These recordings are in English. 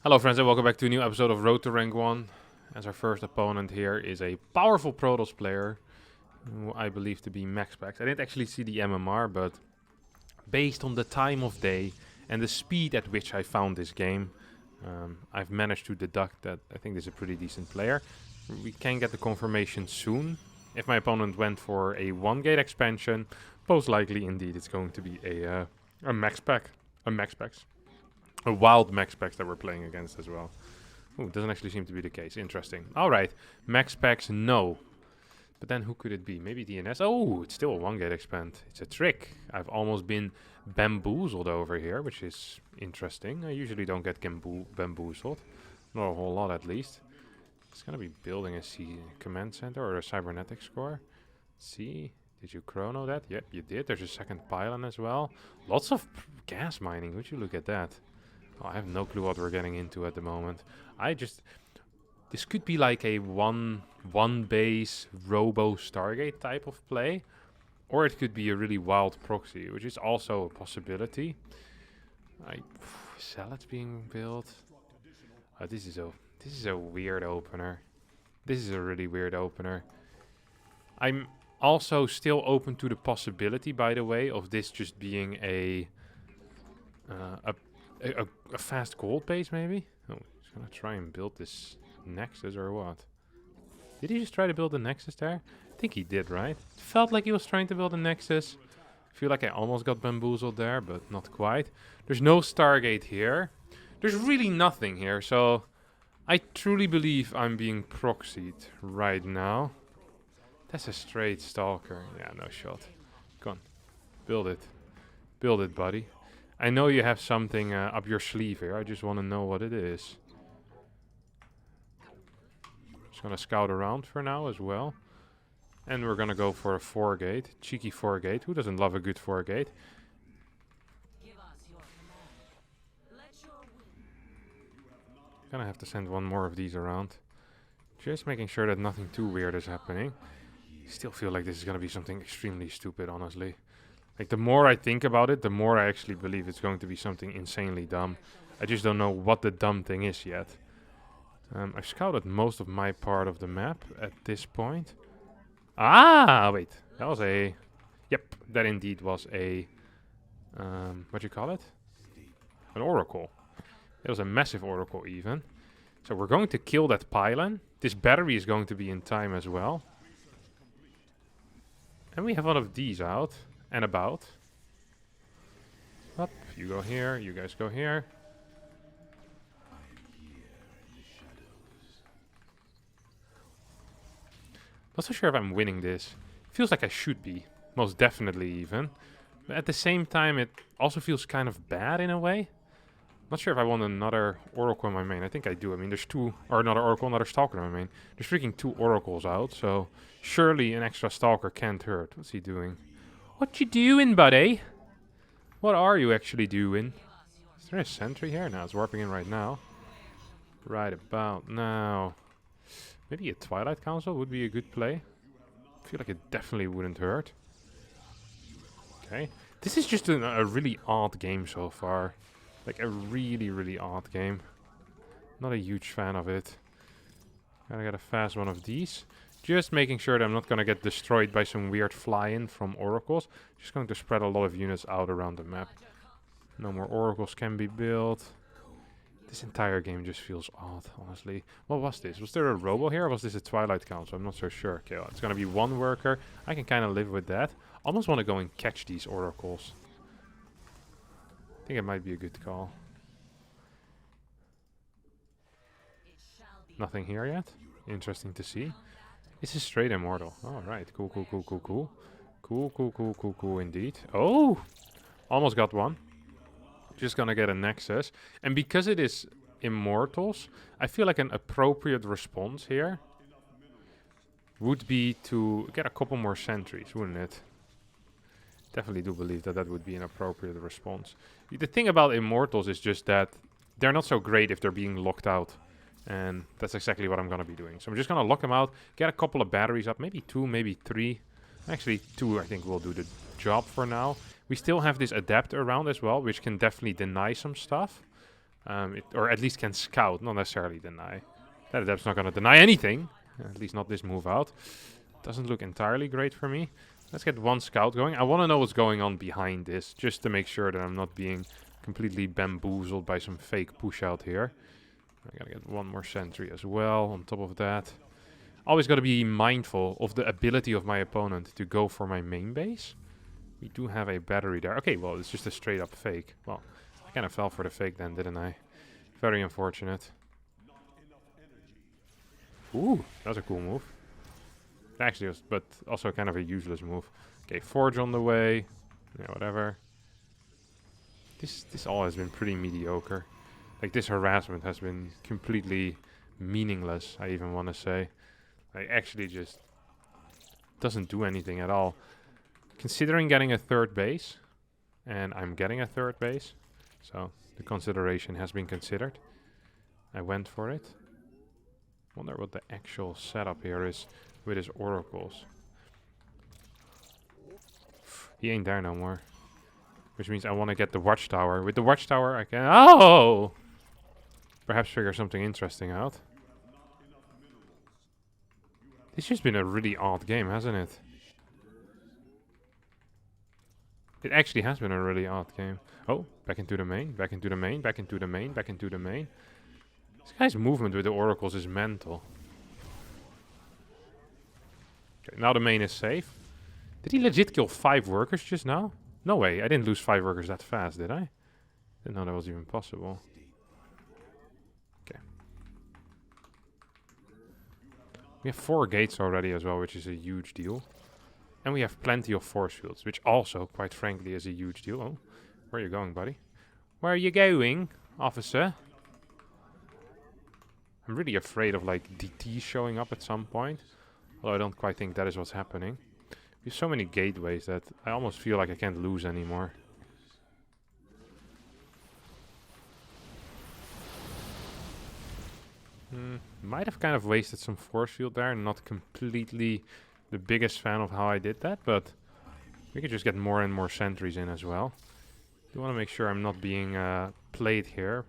Hello friends and welcome back to a new episode of Road to Rank 1. As our first opponent here is a powerful protos player, who I believe to be Maxpax. I didn't actually see the MMR, but based on the time of day and the speed at which I found this game, I've managed to deduct that I think this is a pretty decent player. We can get the confirmation soon. If my opponent went for a 1-gate expansion, most likely indeed it's going to be a Maxpax. A wild Maxpax that we're playing against as well. Oh, it doesn't actually seem to be the case. Interesting. Alright, Maxpax, no. But then who could it be? Maybe DNS? Oh, it's still a 1-gate expand. It's a trick. I've almost been bamboozled over here, which is interesting. I usually don't get bamboozled. Not a whole lot, at least. It's going to be building a command center or a cybernetics core. Let's see. Did you chrono that? Yep, you did. There's a second pylon as well. Lots of gas mining. Would you look at that? Oh, I have no clue what we're getting into at the moment. This could be like a one base Robo Stargate type of play. Or it could be a really wild proxy, which is also a possibility. Salads being built. This is a weird opener. This is a really weird opener. I'm also still open to the possibility, by the way, of this just being a fast gold base, maybe? Oh, he's gonna try and build this Nexus or what? Did he just try to build a Nexus there? I think he did, right? It felt like he was trying to build a Nexus. I feel like I almost got bamboozled there, but not quite. There's no Stargate here. There's really nothing here, so I truly believe I'm being proxied right now. That's a straight Stalker. Yeah, no shot. Come on. Build it. Build it, buddy. I know you have something up your sleeve here. I just want to know what it is. Just going to scout around for now as well. And we're going to go for a 4-gate. Cheeky 4-gate. Who doesn't love a good 4-gate? Gonna have to send one more of these around. Just making sure that nothing too weird is happening. Still feel like this is going to be something extremely stupid, honestly. Like, the more I think about it, the more I actually believe it's going to be something insanely dumb. I just don't know what the dumb thing is yet. I've scouted most of my part of the map at this point. Ah, wait. That was a... Yep, that indeed was a... what do you call it? An oracle. It was a massive oracle even. So we're going to kill that pylon. This battery is going to be in time as well. And we have one of these out and about. Up, you go here, you guys go here. Not so sure if I'm winning this. Feels like I should be, most definitely even. But at the same time, it also feels kind of bad in a way. Not sure if I want another Oracle in my main. I think I do. I mean, there's two, or another Oracle, another Stalker in my main. There's freaking 2 Oracles out, so surely an extra Stalker can't hurt. What's he doing? What you doing, buddy? What are you actually doing? Is there a sentry here? No, it's warping in right now. Right about now. Maybe a Twilight Council would be a good play. I feel like it definitely wouldn't hurt. Okay. This is just a really odd game so far. Like a really, really odd game. Not a huge fan of it. Gotta get a fast one of these. Just making sure that I'm not gonna get destroyed by some weird fly-in from oracles. Just going to spread a lot of units out around the map. No more oracles can be built. This entire game just feels odd, honestly. What was this? Was there a robo here or was this a Twilight Council? I'm not so sure. Okay, well, it's gonna be 1 worker. I can kind of live with that. Almost want to go and catch these oracles. I think it might be a good call. Nothing here yet. Interesting to see. It's a straight immortal. Alright, cool, cool, cool, cool, cool. Cool, cool, cool, cool, cool indeed. Oh! Almost got one. Just gonna get a Nexus. And because it is immortals, I feel like an appropriate response here would be to get a couple more sentries, wouldn't it? Definitely do believe that that would be an appropriate response. The thing about immortals is just that they're not so great if they're being locked out. And that's exactly what I'm going to be doing. So I'm just going to lock them out, get a couple of batteries up, maybe 2, maybe 3. Actually, 2 I think will do the job for now. We still have this adapt around as well, which can definitely deny some stuff. Or at least can scout, not necessarily deny. That adept's not going to deny anything. At least not this move out. Doesn't look entirely great for me. Let's get one scout going. I want to know what's going on behind this, just to make sure that I'm not being completely bamboozled by some fake push out here. I gotta get one more sentry as well on top of that. Always gotta be mindful of the ability of my opponent to go for my main base. We do have a battery there. Okay, well, it's just a straight up fake. Well, I kind of fell for the fake then, didn't I? Very unfortunate. Ooh, that was a cool move. Actually, it was, but also kind of a useless move. Okay, Forge on the way. Yeah, whatever. This all has been pretty mediocre. Like, this harassment has been completely meaningless, I even want to say. Like, actually just doesn't do anything at all. Considering getting a third base, and I'm getting a third base, so the consideration has been considered. I went for it. Wonder what the actual setup here is with his oracles. He ain't there no more. Which means I want to get the watchtower. With the watchtower I can... Oh! Perhaps figure something interesting out. This has been a really odd game, hasn't it? It actually has been a really odd game. Oh, back into the main, back into the main, back into the main, back into the main. This guy's movement with the oracles is mental. Okay, now the main is safe. Did he legit kill 5 workers just now? No way, I didn't lose 5 workers that fast, did I? Didn't know that was even possible. Okay. We have 4 gates already as well, which is a huge deal. And we have plenty of force fields, which also, quite frankly, is a huge deal. Oh, where are you going, buddy? Where are you going, officer? I'm really afraid of, like, DT showing up at some point. Although I don't quite think that is what's happening. We have so many gateways that I almost feel like I can't lose anymore. Might have kind of wasted some force field there. Not completely the biggest fan of how I did that, but we could just get more and more sentries in as well. I want to make sure I'm not being played here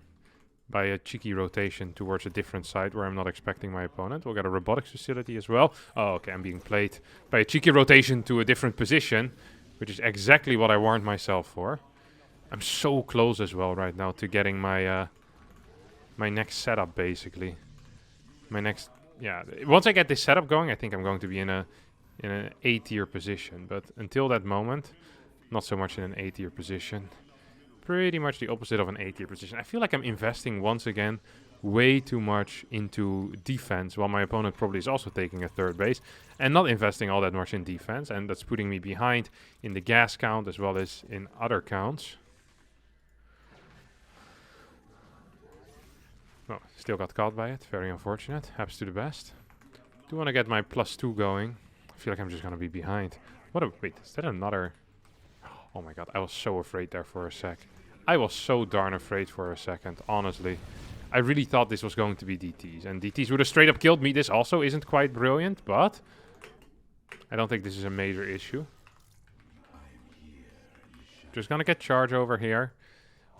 by a cheeky rotation towards a different side where I'm not expecting my opponent. We'll get a robotics facility as well. Oh, okay, I'm being played by a cheeky rotation to a different position, which is exactly what I warned myself for. I'm so close as well right now to getting my my next setup, basically. My next... Yeah, once I get this setup going, I think I'm going to be in an A-tier position. But until that moment, not so much in an A-tier position. Pretty much the opposite of an A-tier position. I feel like I'm investing once again way too much into defense, while my opponent probably is also taking a third base and not investing all that much in defense, and that's putting me behind in the gas count as well as in other counts. Oh, still got caught by it. Very unfortunate. Happens to the best. Do want to get my +2 going. I feel like I'm just going to be behind. What a... Wait, is that another... Oh my god, I was so afraid there for a sec. I was so darn afraid for a second, honestly. I really thought this was going to be DTs, and DTs would have straight up killed me. This also isn't quite brilliant, but I don't think this is a major issue. Just gonna get charge over here.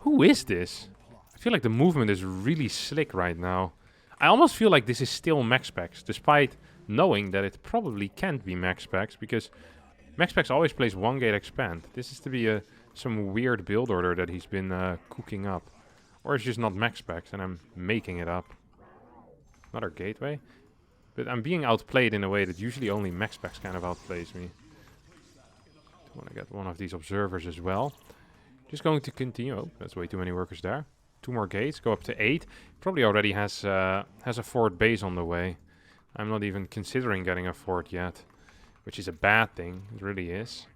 Who is this? I feel like the movement is really slick right now. I almost feel like this is still Maxpax, despite knowing that it probably can't be Maxpax, because Maxpax always plays 1 gate expand. This is to be some weird build order that he's been cooking up. Or it's just not Maxpax and I'm making it up. Another gateway. But I'm being outplayed in a way that usually only Maxpax kind of outplays me. I want to get one of these observers as well. Just going to continue. Oh, that's way too many workers there. 2 more gates, go up to 8. Probably already has a fort base on the way. I'm not even considering getting a fort yet. Which is a bad thing. It really is.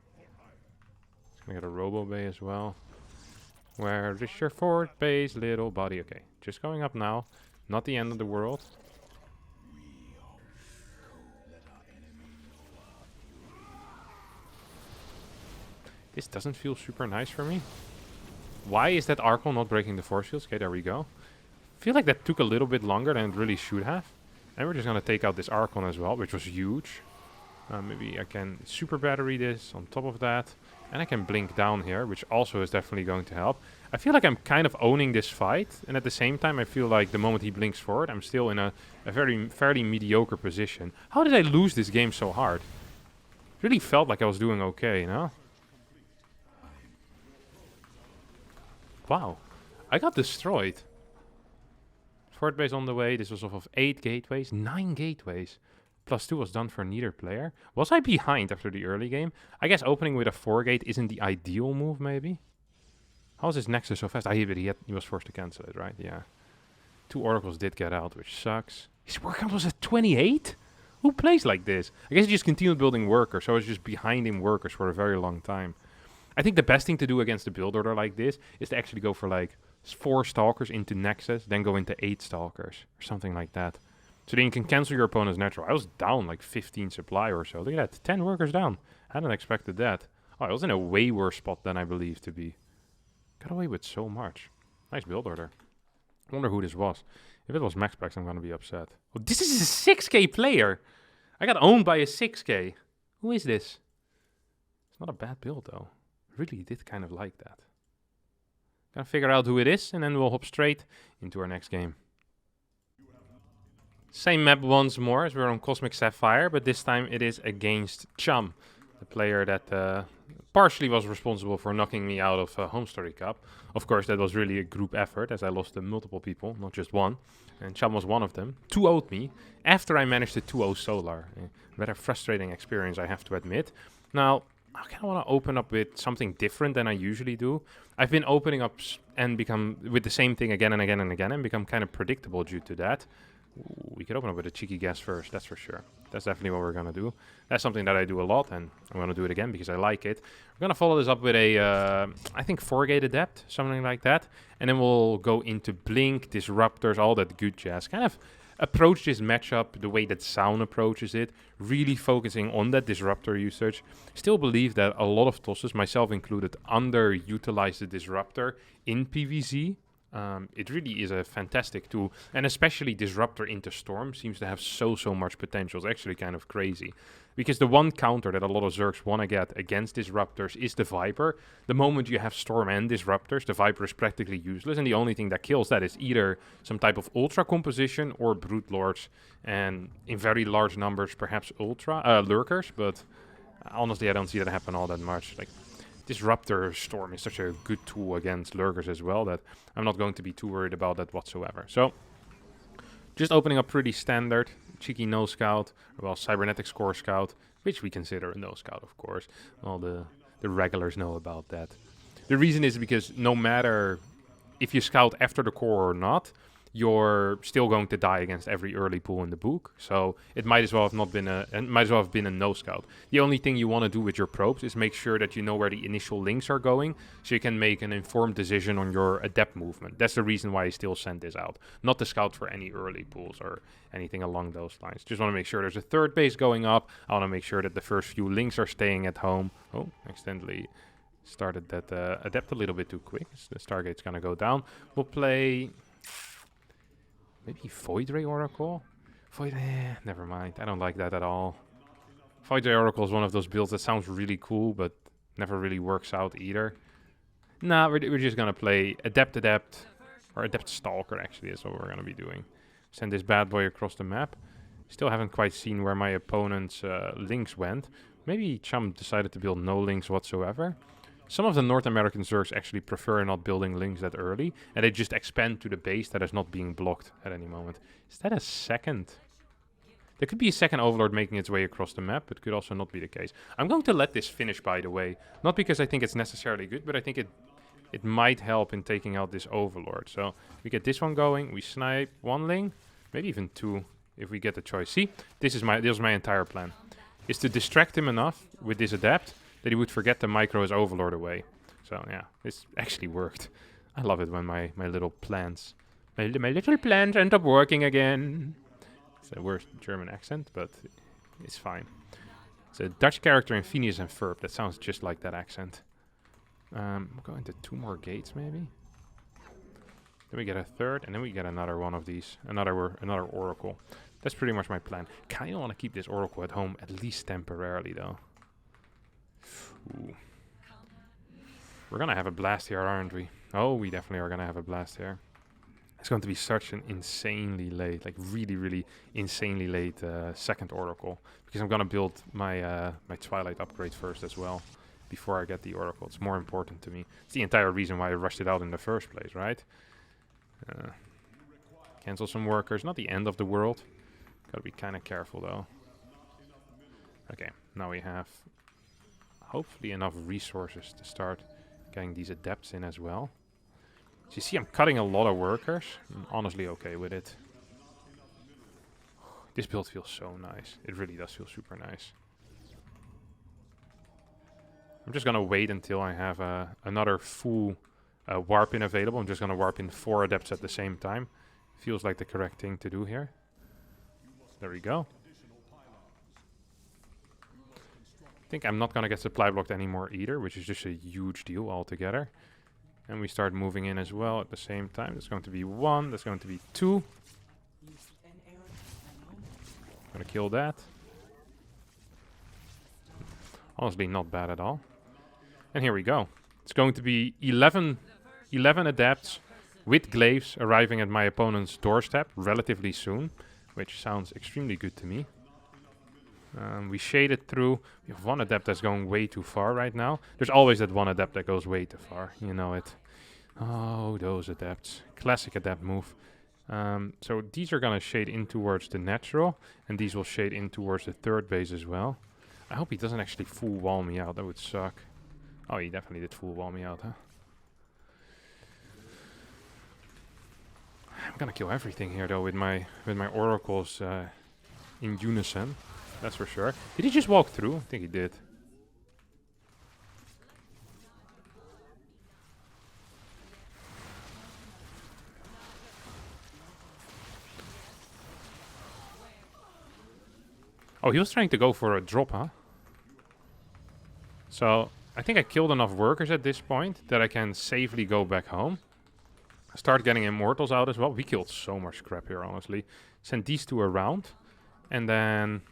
I get a robo bay as well. Where is your fort base, little buddy? Okay, just going up now. Not the end of the world. This doesn't feel super nice for me. Why is that Archon not breaking the force fields? Okay, there we go. I feel like that took a little bit longer than it really should have. And we're just going to take out this Archon as well, which was huge. Maybe I can super battery this on top of that. And I can blink down here, which also is definitely going to help. I feel like I'm kind of owning this fight. And at the same time, I feel like the moment he blinks forward, I'm still in a fairly mediocre position. How did I lose this game so hard? It really felt like I was doing okay, you know? Wow. I got destroyed. Fort base on the way. This was off of 8 gateways. 9 gateways. +2 was done for neither player. Was I behind after the early game? I guess opening with a 4 gate isn't the ideal move, maybe? How is this Nexus so fast? He was forced to cancel it, right? Yeah. 2 Oracles did get out, which sucks. His work count was at 28? Who plays like this? I guess he just continued building workers, so I was just behind him workers for a very long time. I think the best thing to do against a build order like this is to actually go for like 4 Stalkers into Nexus, then go into 8 Stalkers, or something like that. So then you can cancel your opponent's natural. I was down like 15 supply or so. Look at that, 10 workers down. I hadn't expected that. Oh, I was in a way worse spot than I believed to be. Got away with so much. Nice build order. Wonder who this was. If it was Maxpax, I'm gonna be upset. Oh, this is a 6k player! I got owned by a 6k. Who is this? It's not a bad build though. Really did kind of like that. Gonna figure out who it is, and then we'll hop straight into our next game. Same map once more as we're on Cosmic Sapphire, but this time it is against Cham, the player that partially was responsible for knocking me out of Home Story Cup. Of course, that was really a group effort, as I lost to multiple people, not just one. And Cham was one of them. 2-0'd me after I managed to 2-0 Solar. A rather frustrating experience, I have to admit. Now, I kind of want to open up with something different than I usually do. I've been opening up and become with the same thing again and again and again and become kind of predictable due to that. Ooh, we could open up with a cheeky guess first, that's for sure. That's definitely what we're going to do. That's something that I do a lot, and I'm going to do it again because I like it. We're going to follow this up with a, I think, 4-gate Adept, something like that. And then we'll go into Blink, Disruptors, all that good jazz. Kind of approach this matchup the way that Sound approaches it, really focusing on that Disruptor usage. Still believe that a lot of tosses, myself included, underutilize the Disruptor in PvZ. It really is a fantastic tool, and especially Disruptor into Storm seems to have so much potential. It's actually kind of crazy, because the one counter that a lot of Zergs want to get against Disruptors is the Viper. The moment you have Storm and Disruptors, the Viper is practically useless, and the only thing that kills that is either some type of Ultra composition or Brute Lords, and in very large numbers perhaps Ultra Lurkers, but honestly I don't see that happen all that much. Like, Disruptor Storm is such a good tool against Lurkers as well that I'm not going to be too worried about that whatsoever. So, just opening up pretty standard. Cheeky no scout, well, Cybernetic Score Scout, which we consider a no scout, of course. All the regulars know about that. The reason is because no matter if you scout after the core or not, you're still going to die against every early pool in the book. So it might as well have not been a no scout. The only thing you want to do with your probes is make sure that you know where the initial links are going, so you can make an informed decision on your adept movement. That's the reason why I still send this out. Not to scout for any early pools or anything along those lines. Just want to make sure there's a third base going up. I want to make sure that the first few links are staying at home. Oh, accidentally started that adept a little bit too quick. So the Stargate's gonna go down. We'll play maybe Void Ray Oracle? Never mind. I don't like that at all. Void Ray Oracle is one of those builds that sounds really cool, but never really works out either. Nah, we're just going to play Adept, or Adept Stalker, actually, is what we're going to be doing. Send this bad boy across the map. Still haven't quite seen where my opponent's links went. Maybe Cham decided to build no links whatsoever. Some of the North American Zergs actually prefer not building links that early, and they just expand to the base that is not being blocked at any moment. Is that a second? There could be a second Overlord making its way across the map, but could also not be the case. I'm going to let this finish, by the way. Not because I think it's necessarily good, but I think it might help in taking out this Overlord. So we get this one going, we snipe one link, maybe even two if we get the choice. See, this is my entire plan. Is to distract him enough with this Adept that he would forget to micro his Overlord away. So yeah, this actually worked. I love it when my little plans, my little plans end up working again. It's a worse German accent, but it's fine. It's a Dutch character in Phineas and Ferb that sounds just like that accent. I'm going to 2 more gates maybe. Then we get a third, and then we get another one of these. Another oracle. That's pretty much my plan. Kinda want to keep this oracle at home, at least temporarily, though. Ooh. We're gonna have a blast here, aren't we? Oh, we definitely are gonna have a blast here. It's going to be such an insanely late, like really, really insanely late second oracle. Because I'm gonna build my my Twilight upgrade first as well. Before I get the oracle. It's more important to me. It's the entire reason why I rushed it out in the first place, right? Cancel some workers. Not the end of the world. Gotta be kind of careful though. Okay, now we have hopefully enough resources to start getting these adepts in as well. So you see I'm cutting a lot of workers. I'm honestly okay with it. This build feels so nice. It really does feel super nice. I'm just gonna wait until I have another full warp in available. I'm just gonna warp in 4 adepts at the same time. Feels like the correct thing to do here. There we go. I think I'm not gonna get supply blocked anymore either, which is just a huge deal altogether. And we start moving in as well at the same time. There's going to be 1, there's going to be 2. Gonna kill that. Honestly, not bad at all. And here we go. It's going to be 11 adepts with glaives arriving at my opponent's doorstep relatively soon, which sounds extremely good to me. We shade it through. We have 1 adept that's going way too far right now. There's always that 1 adept that goes way too far. You know it. Oh, those adepts. Classic adept move. So these are going to shade in towards the natural, and these will shade in towards the 3rd base as well. I hope he doesn't actually full wall me out. That would suck. Oh, he definitely did full wall me out, huh? I'm gonna kill everything here though with my oracles in unison. That's for sure. Did he just walk through? I think he did. Oh, he was trying to go for a drop, huh? So I think I killed enough workers at this point that I can safely go back home. Start getting immortals out as well. We killed so much crap here, honestly. Send these 2 around. And then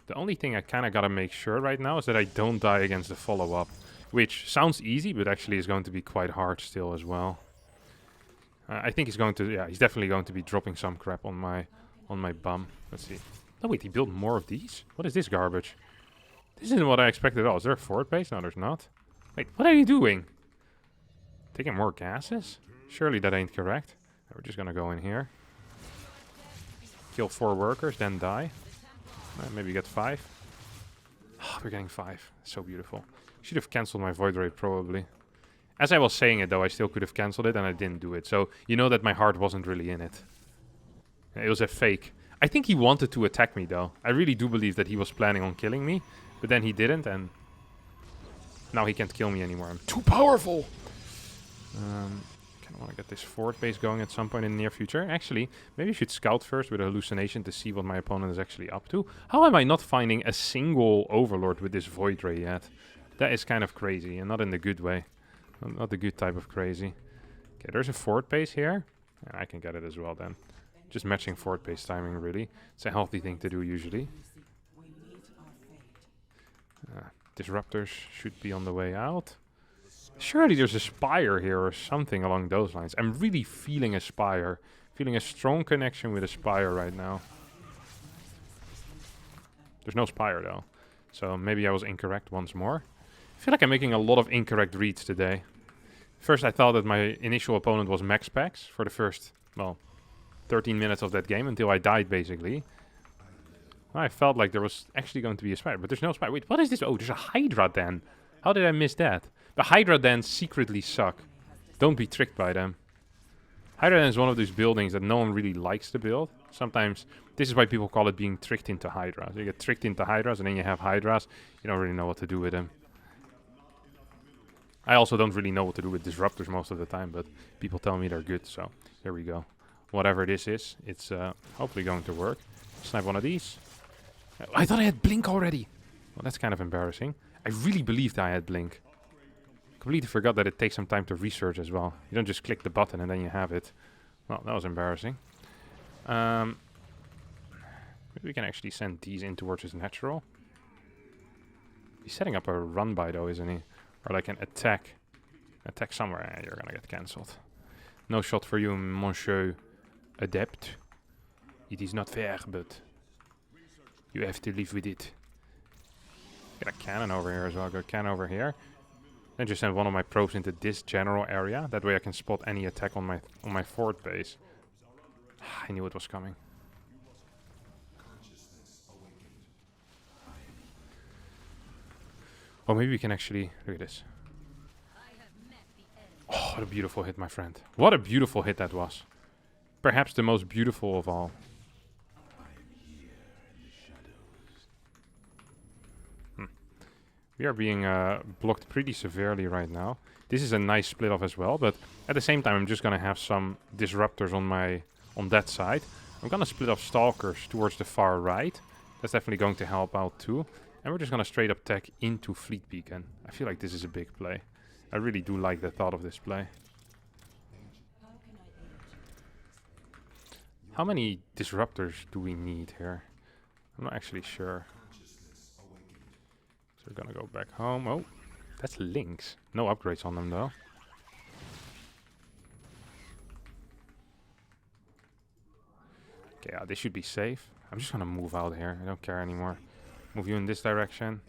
the only thing I kind of got to make sure right now is that I don't die against the follow-up. Which sounds easy, but actually is going to be quite hard still as well. I think he's going to, yeah, he's definitely going to be dropping some crap on my bum. Let's see. Oh wait, he built more of these? What is this garbage? This isn't what I expected at all. Is there a fort base? No, there's not. Wait, what are you doing? Taking more gases? Surely that ain't correct. We're just gonna go in here. Kill 4 workers, then die. Maybe get 5. Oh, we're getting 5. So beautiful. Should have cancelled my Void Ray probably. As I was saying it though, I still could have cancelled it and I didn't do it. So you know that my heart wasn't really in it. It was a fake. I think he wanted to attack me though. I really do believe that he was planning on killing me. But then he didn't, and now he can't kill me anymore. I'm too powerful! Kind of want to get this fort base going at some point in the near future. Actually, maybe I should scout first with a hallucination to see what my opponent is actually up to. How am I not finding a single overlord with this Void Ray yet? That is kind of crazy, and not in the good way. Not the good type of crazy. Okay, there's a fort base here. I can get it as well then. Just matching fort base timing, really. It's a healthy thing to do usually. Disruptors should be on the way out. Surely there's a spire here or something along those lines. I'm really feeling a spire. Feeling a strong connection with a spire right now. There's no spire though. So maybe I was incorrect once more. I feel like I'm making a lot of incorrect reads today. First I thought that my initial opponent was Maxpax for the first, well, 13 minutes of that game until I died basically. I felt like there was actually going to be a spider, but there's no spider. Wait, what is this? Oh, there's a Hydra den. How did I miss that? The Hydra dens secretly suck. Don't be tricked by them. Hydra den is one of those buildings that no one really likes to build. Sometimes, this is why people call it being tricked into Hydras. You get tricked into Hydras and then you have Hydras. You don't really know what to do with them. I also don't really know what to do with Disruptors most of the time, but people tell me they're good, so here we go. Whatever this is, it's hopefully going to work. Snipe one of these. I thought I had Blink already. Well, that's kind of embarrassing. I really believed I had Blink. Completely forgot that it takes some time to research as well. You don't just click the button and then you have it. Well, that was embarrassing. Maybe we can actually send these in towards his natural. He's setting up a run by though, isn't he? Or like an attack. Attack somewhere. You're gonna get cancelled. No shot for you, Monsieur Adept. It is not fair, but you have to live with it. Get a cannon over here as well. Go cannon over here. Then just send one of my probes into this general area. That way I can spot any attack on my fort base. I knew it was coming. Oh, maybe we can actually... Look at this. Oh, what a beautiful hit, my friend. What a beautiful hit that was. Perhaps the most beautiful of all. We are being blocked pretty severely right now. This is a nice split off as well, but at the same time I'm just going to have some disruptors on that side. I'm going to split off stalkers towards the far right. That's definitely going to help out too. And we're just going to straight up tech into Fleet Beacon. I feel like this is a big play. I really do like the thought of this play. How many disruptors do we need here? I'm not actually sure. So we're gonna go back home. Oh, that's links. No upgrades on them though. Okay, this should be safe. I'm just gonna move out here. I don't care anymore. Move you in this direction.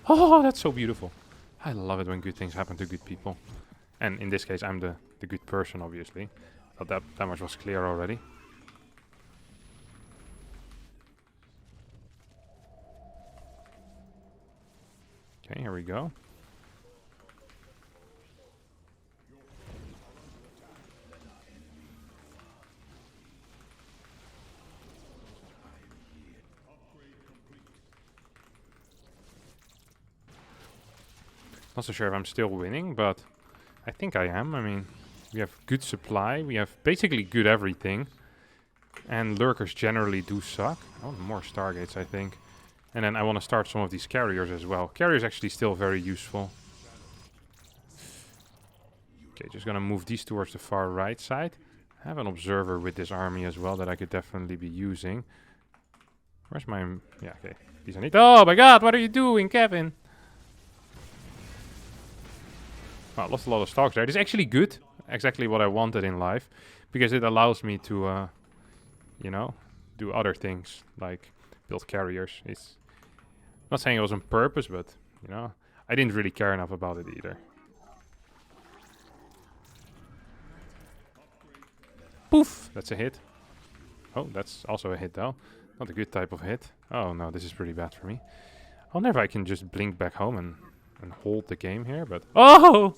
Oh, that's so beautiful. I love it when good things happen to good people. And in this case, I'm the good person, obviously. But that much was clear already. Okay, here we go. Not so sure if I'm still winning, but I think I am. I mean, we have good supply. We have basically good everything. And lurkers generally do suck. I want more Stargates, I think. And then I want to start some of these carriers as well. Carriers actually still very useful. Okay, just gonna move these towards the far right side. I have an observer with this army as well that I could definitely be using. Where's my... Yeah, okay. These I need... Oh my god, what are you doing, Kevin? Well, I lost a lot of stocks there. This is actually good. Exactly what I wanted in life. Because it allows me to, you know, do other things. Like build carriers. It's not saying it was on purpose, but, you know, I didn't really care enough about it either. Poof! That's a hit. Oh, that's also a hit though. Not a good type of hit. Oh no, this is pretty bad for me. I wonder if I can just blink back home and hold the game here, but... Oh!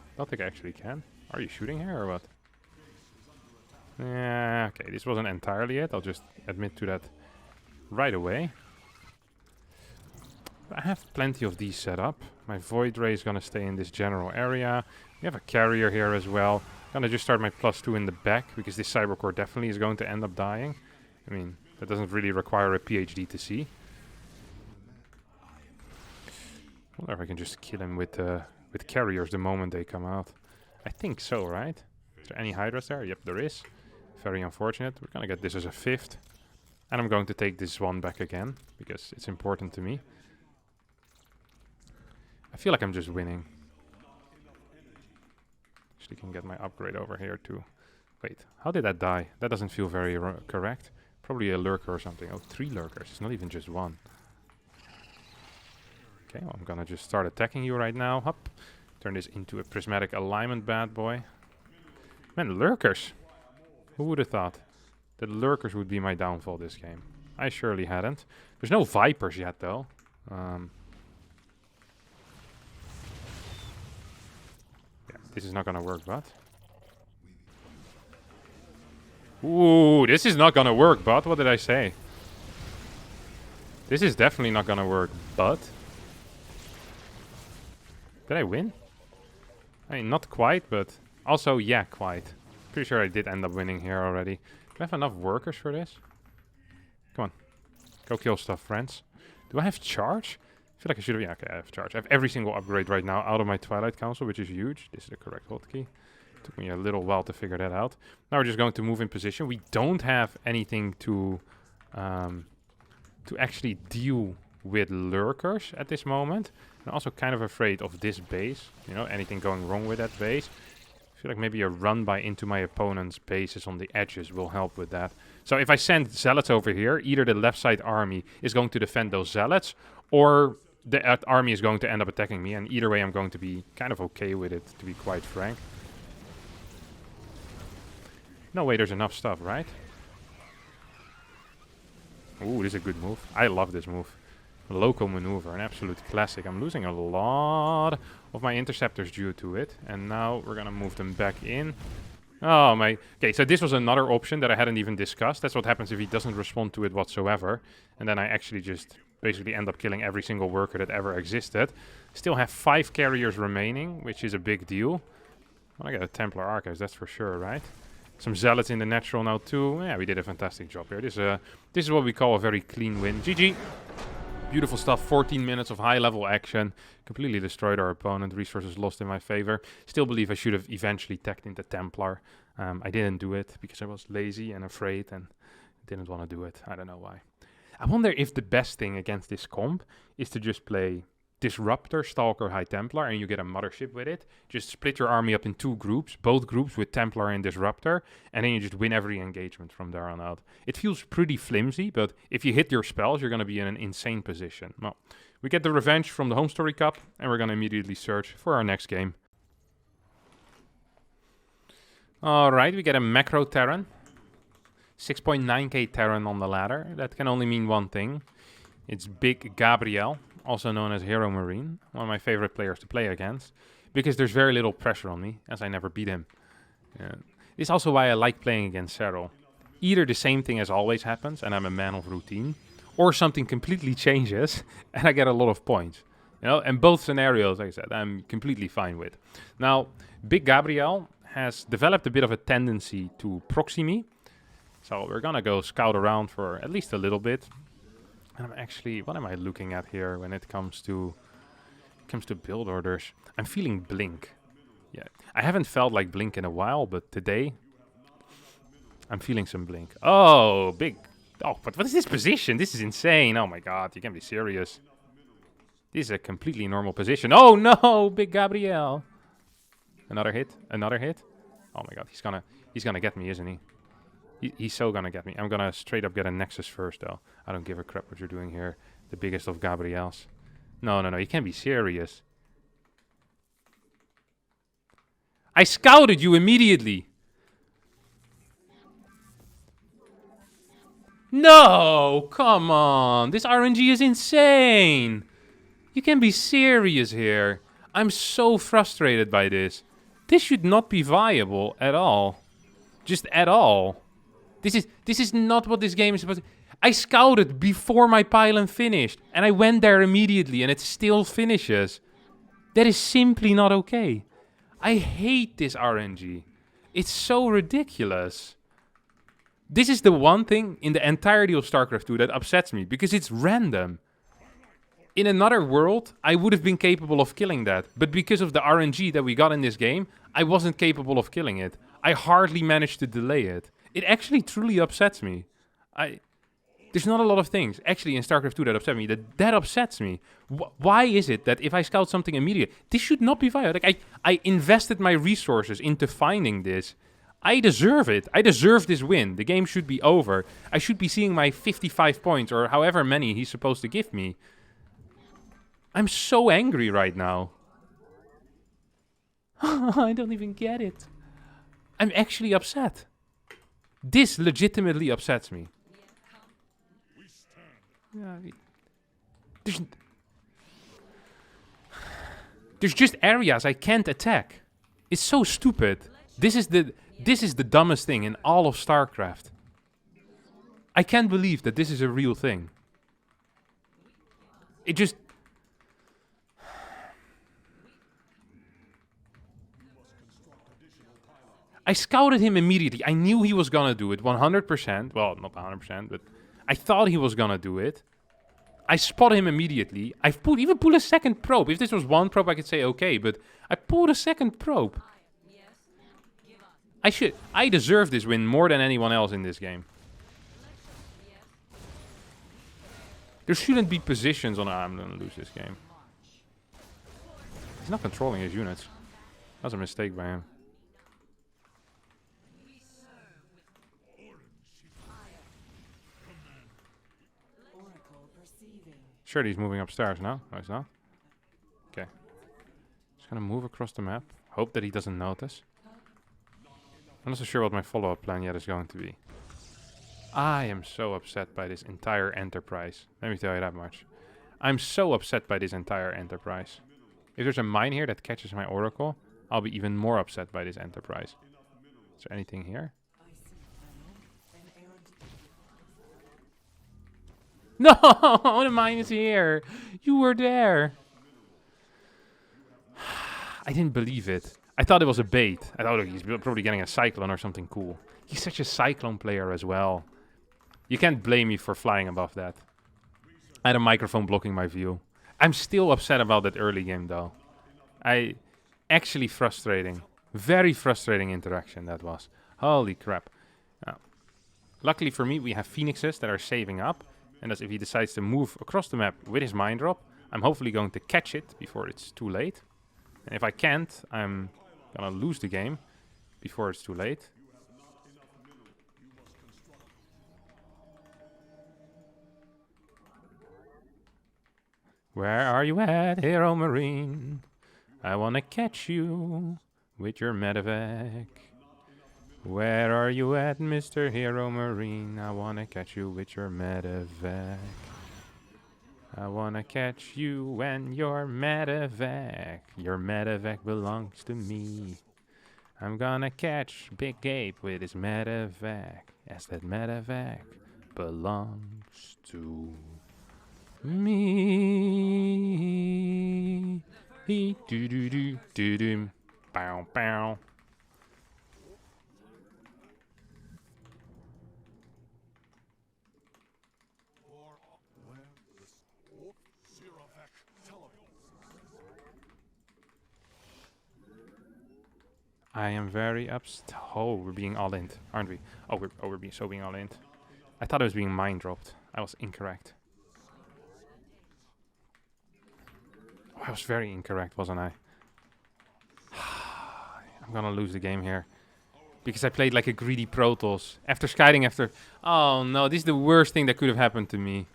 I don't think I actually can. Are you shooting here or what? Yeah, okay, this wasn't entirely it. I'll just admit to that right away. I have plenty of these set up. My Void Ray is gonna stay in this general area. We have a carrier here as well. I'm gonna just start my +2 in the back, because this Cybercore definitely is going to end up dying. I mean, that doesn't really require a PhD to see. I wonder if I can just kill him with carriers the moment they come out. I think so, right? Is there any Hydras there? Yep, there is. Very unfortunate. We're gonna get this as a 5th. And I'm going to take this one back again, because it's important to me. I feel like I'm just winning. Actually can get my upgrade over here too. Wait, how did that die? That doesn't feel very correct. Probably a lurker or something. Oh, 3 lurkers. It's not even just 1. Okay, well, I'm gonna just start attacking you right now. Hop. Turn this into a prismatic alignment bad boy. Man, lurkers. Who would have thought that lurkers would be my downfall this game? I surely hadn't. There's no Vipers yet though. Yeah, this is not gonna work, but... Ooh, this is not gonna work, but... What did I say? This is definitely not gonna work, but... Did I win? I mean, not quite, but... Also, yeah, quite. Pretty sure I did end up winning here already. Do I have enough workers for this? Come on. Go kill stuff, friends. Do I have charge? I feel like I should have... Yeah, okay, I have charge. I have every single upgrade right now out of my Twilight Council, which is huge. This is the correct hotkey. Took me a little while to figure that out. Now we're just going to move in position. We don't have anything to actually deal with lurkers at this moment. I'm also kind of afraid of this base. You know, anything going wrong with that base. I feel like maybe a run by into my opponent's bases on the edges will help with that. So if I send zealots over here, either the left side army is going to defend those zealots, or the army is going to end up attacking me. And either way, I'm going to be kind of okay with it, to be quite frank. No way, there's enough stuff, right? Ooh, this is a good move. I love this move. Local maneuver, an absolute classic. I'm losing a lot of my interceptors due to it. And now we're gonna move them back in. Oh my... Okay, so this was another option that I hadn't even discussed. That's what happens if he doesn't respond to it whatsoever. And then I actually just basically end up killing every single worker that ever existed. Still have 5 carriers remaining, which is a big deal. Well, I got a Templar Archives, that's for sure, right? Some zealots in the natural now too. Yeah, we did a fantastic job here. This is what we call a very clean win. GG! Beautiful stuff. 14 minutes of high-level action. Completely destroyed our opponent. Resources lost in my favor. Still believe I should have eventually teched into Templar. I didn't do it because I was lazy and afraid and didn't want to do it. I don't know why. I wonder if the best thing against this comp is to just play Disruptor, Stalker, High Templar, and you get a mothership with it. Just split your army up in 2 groups, both groups with Templar and Disruptor, and then you just win every engagement from there on out. It feels pretty flimsy, but if you hit your spells, you're going to be in an insane position. Well, we get the revenge from the Home Story Cup, and we're going to immediately search for our next game. Alright, we get a macro Terran. 6.9k Terran on the ladder. That can only mean one thing. It's Big Gabriel, also known as Hero Marine, one of my favorite players to play against, because there's very little pressure on me, as I never beat him. This is also why I like playing against Serral. Either the same thing as always happens, and I'm a man of routine, or something completely changes, and I get a lot of points. You know, and both scenarios, like I said, I'm completely fine with. Now, Big Gabriel has developed a bit of a tendency to proxy me, so we're gonna go scout around for at least a little bit. And I'm actually, what am I looking at here when it comes to build orders? I'm feeling Blink. Yeah, I haven't felt like Blink in a while, but today I'm feeling some Blink. Oh, big. Oh, but what is this position? This is insane. Oh my god, you can't be serious. This is a completely normal position. Oh no, Big Gabriel. Another hit, another hit. Oh my god, he's gonna get me, isn't he? He's so gonna get me. I'm gonna straight up get a Nexus first, though. I don't give a crap what you're doing here. The biggest of Gabriels. No, no, no. You can't be serious. I scouted you immediately. No! Come on. This RNG is insane. You can't be serious here. I'm so frustrated by this. This should not be viable at all. Just at all. This is not what this game is supposed to... I scouted before my pylon finished, and I went there immediately, and it still finishes. That is simply not okay. I hate this RNG. It's so ridiculous. This is the one thing in the entirety of StarCraft 2 that upsets me, because it's random. In another world, I would have been capable of killing that, but because of the RNG that we got in this game, I wasn't capable of killing it. I hardly managed to delay it. It actually truly upsets me. There's not a lot of things actually in StarCraft 2 that upset me. That upsets me. Why is it that if I scout something immediate, this should not be viable? Like I invested my resources into finding this. I deserve it. I deserve this win. The game should be over. I should be seeing my 55 points or however many he's supposed to give me. I'm so angry right now. I don't even get it. I'm actually upset. This legitimately upsets me. There's just areas I can't attack. It's so stupid. This is the dumbest thing in all of StarCraft. I can't believe that this is a real thing. It just... I scouted him immediately. I knew he was gonna do it 100%. Well, not 100%, but I thought he was gonna do it. I spot him immediately. I've even pulled a second probe. If this was one probe, I could say okay, but I pulled a second probe. I deserve this win more than anyone else in this game. There shouldn't be positions on... I'm gonna lose this game. He's not controlling his units. That was a mistake by him. Sure, he's moving upstairs now. No, he's not. Okay. Just gonna move across the map. Hope that he doesn't notice. I'm not so sure what my follow-up plan yet is going to be. I am so upset by this entire enterprise. Let me tell you that much. I'm so upset by this entire enterprise. If there's a mine here that catches my oracle, I'll be even more upset by this enterprise. Is there anything here? No! The mine is here! You were there! I didn't believe it. I thought it was a bait. I thought he's probably getting a cyclone or something cool. He's such a cyclone player as well. You can't blame me for flying above that. I had a microphone blocking my view. I'm still upset about that early game though. Actually frustrating. Very frustrating interaction that was. Holy crap. Luckily for me, we have phoenixes that are saving up. And as if he decides to move across the map with his mine drop, I'm hopefully going to catch it before it's too late. And if I can't, I'm gonna lose the game before it's too late. Where are you at, Hero Marine? I wanna catch you with your medevac. Where are you at, Mr. Hero Marine? I wanna catch you with your medevac. I wanna catch you and your medevac. Your medevac belongs to me. I'm gonna catch Big Gabe with his medevac, as that medevac belongs to me. Do do do do do. Bow bow. I am very upset. Oh, we're being all-in, aren't we? Oh, we're being all-in. I thought I was being mine dropped. I was incorrect. Oh, I was very incorrect, wasn't I? I'm gonna lose the game here. Because I played like a greedy Protoss. After skyding after... Oh no, this is the worst thing that could have happened to me.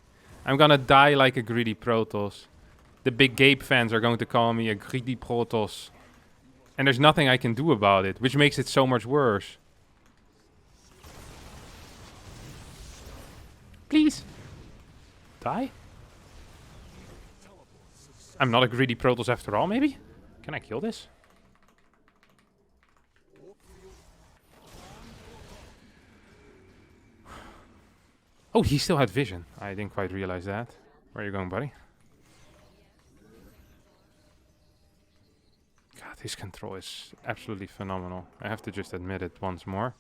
I'm gonna die like a greedy Protoss. The Big Gabe fans are going to call me a greedy Protoss. And there's nothing I can do about it, which makes it so much worse. Please. Die? I'm not a greedy Protoss after all, maybe? Can I kill this? Oh, he still had vision. I didn't quite realize that. Where are you going, buddy? God, his control is absolutely phenomenal. I have to just admit it once more.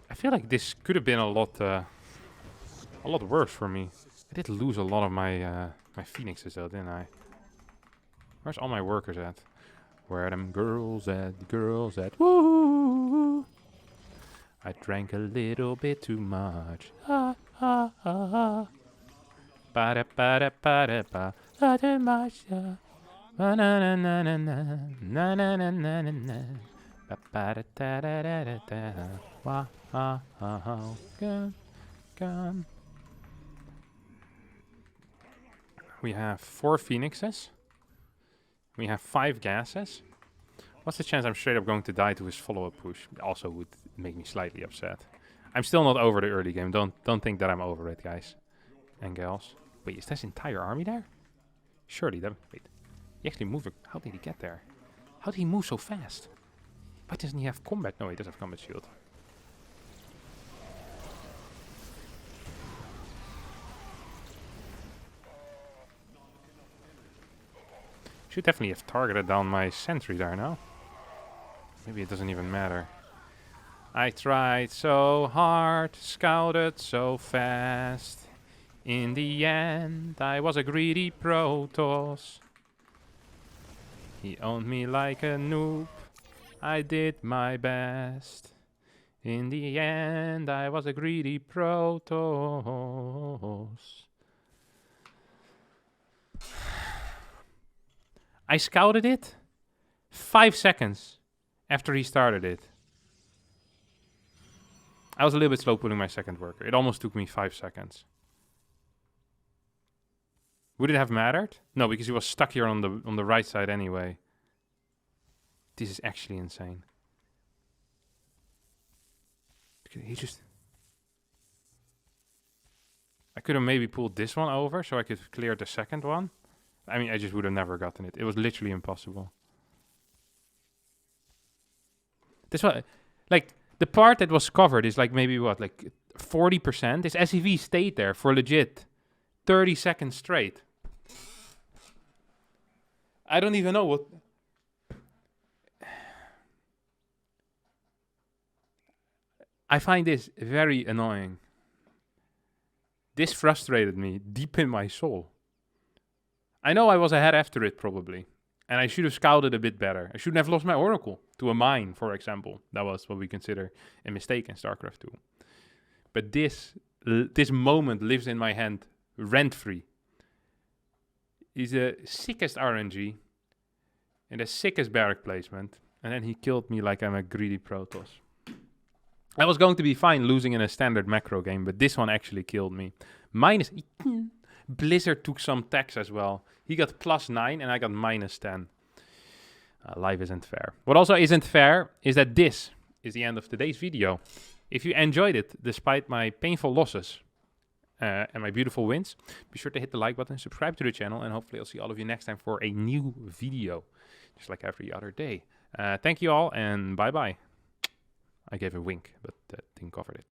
I feel like this could have been a lot worse for me. I did lose a lot of my my phoenixes though, didn't I? Where's all my workers at? Where are them girls at? Girls at? Woo! I drank a little bit too much. Ah ah ah ah. Ba da ba da ba da ba. Ah too much. Na na na na na na na na na na na na. Ba ba da da da da da da. Wah ha ha ha. Come, come. We have 4 phoenixes. We have 5 gases. What's the chance I'm straight up going to die to his follow-up push? Also would make me slightly upset. I'm still not over the early game. Don't think that I'm over it, guys and gals. Wait, is this entire army there? Surely that. Wait, he actually moved. How did he get there? How did he move so fast? Why doesn't he have combat? No, he does have combat shield. Should definitely have targeted down my sentry there now. Maybe it doesn't even matter. I tried so hard, scouted so fast. In the end, I was a greedy protos. He owned me like a noob. I did my best. In the end, I was a greedy protos. I scouted it 5 seconds after he started it. I was a little bit slow pulling my second worker. It almost took me 5 seconds. Would it have mattered? No, because he was stuck here on the right side anyway. This is actually insane. He just... I could have maybe pulled this one over so I could clear the second one. I mean, I just would have never gotten it. It was literally impossible. This one, like, the part that was covered is like maybe what, like 40%? This SEV stayed there for legit 30 seconds straight. I don't even know what... I find this very annoying. This frustrated me deep in my soul. I know I was ahead after it probably. And I should have scouted a bit better. I shouldn't have lost my Oracle to a mine, for example. That was what we consider a mistake in StarCraft 2. But this moment lives in my hand rent-free. He's the sickest RNG and the sickest barrack placement. And then he killed me like I'm a greedy Protoss. I was going to be fine losing in a standard macro game, but this one actually killed me. Blizzard took some tax as well. He got +9 and I got -10. Life isn't fair. What also isn't fair is that this is the end of today's video. If you enjoyed it, despite my painful losses and my beautiful wins, be sure to hit the like button, subscribe to the channel, and hopefully I'll see all of you next time for a new video, just like every other day. Thank you all, and bye-bye. I gave a wink, but that thing covered it.